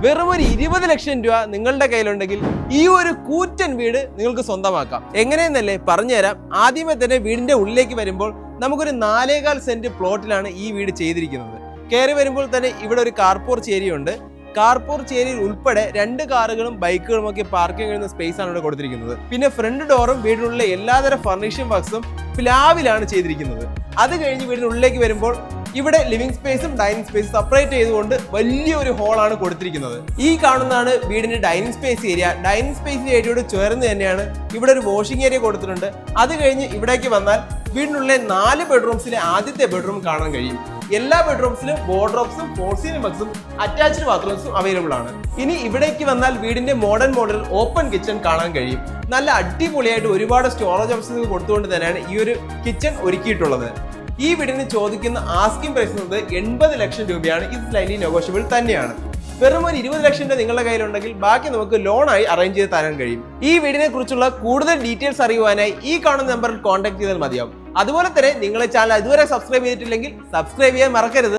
വെറും ഒരു 20 ലക്ഷം രൂപ നിങ്ങളുടെ കയ്യിലുണ്ടെങ്കിൽ ഈ ഒരു കൂറ്റൻ വീട് നിങ്ങൾക്ക് സ്വന്തമാക്കാം. എങ്ങനെയെന്നല്ലേ പറഞ്ഞുതരാം. ആദ്യമേ തന്നെ വീടിന്റെ ഉള്ളിലേക്ക് വരുമ്പോൾ നമുക്കൊരു 4.25 സെന്റ് പ്ലോട്ടിലാണ് ഈ വീട് ചെയ്തിരിക്കുന്നത്. കയറി വരുമ്പോൾ തന്നെ ഇവിടെ ഒരു കാർപോർച്ച് ഏരിയ ഉണ്ട്. കാർപോർച്ച് ഏരിയയിൽ ഉൾപ്പെടെ 2 കാറുകളും ബൈക്കുകളും ഒക്കെ പാർക്കിംഗ് ചെയ്യുന്ന സ്പേസ് ആണ് ഇവിടെ കൊടുത്തിരിക്കുന്നത്. പിന്നെ ഫ്രണ്ട് ഡോറും വീടിനുള്ള എല്ലാതരം ഫർണിഷിംഗ് വർക്ക്സും പ്ലാവിലാണ് ചെയ്തിരിക്കുന്നത്. അത് കഴിഞ്ഞ് വീടിനുള്ളിലേക്ക് വരുമ്പോൾ ഇവിടെ ലിവിംഗ് സ്പേസും ഡൈനിങ് സ്പേസും സെപ്പറേറ്റ് ചെയ്തുകൊണ്ട് വലിയൊരു ഹോളാണ് കൊടുത്തിരിക്കുന്നത്. ഈ കാണുന്നതാണ് വീടിന്റെ dining space area. Dining space ഏരിയയോട് ചേർന്ന് തന്നെയാണ് ഇവിടെ ഒരു വാഷിംഗ് ഏരിയ കൊടുത്തിട്ടുണ്ട്. അത് കഴിഞ്ഞ് ഇവിടേക്ക് വന്നാൽ വീടിനുള്ളിലെ 4 ബെഡ്റൂംസിലെ ആദ്യത്തെ ബെഡ്റൂം കാണാൻ കഴിയും. എല്ലാ ബെഡ്റൂംസിലും വാർഡ്രോബ്സും ഫോർ സീലിംഗ് ബോക്സും അറ്റാച്ച്ഡ് ബാത്റൂംസും അവൈലബിൾ ആണ്. ഇനി ഇവിടേക്ക് വന്നാൽ വീടിന്റെ മോഡേൺ മോഡൽ ഓപ്പൺ കിച്ചൺ കാണാൻ കഴിയും. നല്ല അടിപൊളിയായിട്ട് ഒരുപാട് സ്റ്റോറേജ് ഓപ്ഷൻസ് കൊടുത്തുകൊണ്ട് തന്നെയാണ് ഈ ഒരു കിച്ചൺ ഒരുക്കിയിട്ടുള്ളത്. ഈ വീടിന് ചോദിക്കുന്ന ആസ്കിംഗ് പ്രൈസ് 80 ലക്ഷം രൂപയാണ്. ഇത് സ്ലൈറ്റ്ലി നെഗോഷ്യബിൾ തന്നെയാണ്. വെറും ഒരു 20 ലക്ഷം രൂപ നിങ്ങളുടെ കയ്യിലുണ്ടെങ്കിൽ ബാക്കി നമുക്ക് ലോണായി അറേഞ്ച് ചെയ്ത് തരാൻ കഴിയും. ഈ വീടിനെ കുറിച്ചുള്ള കൂടുതൽ ഡീറ്റെയിൽസ് അറിയുവാനായി ഈ കാണുന്ന നമ്പറിൽ കോൺടാക്ട് ചെയ്താൽ മതിയാവും. അതുപോലെ തന്നെ നിങ്ങളെ ചാനൽ ഇതുവരെ സബ്സ്ക്രൈബ് ചെയ്തിട്ടില്ലെങ്കിൽ സബ്സ്ക്രൈബ് ചെയ്യാൻ മറക്കരുത്.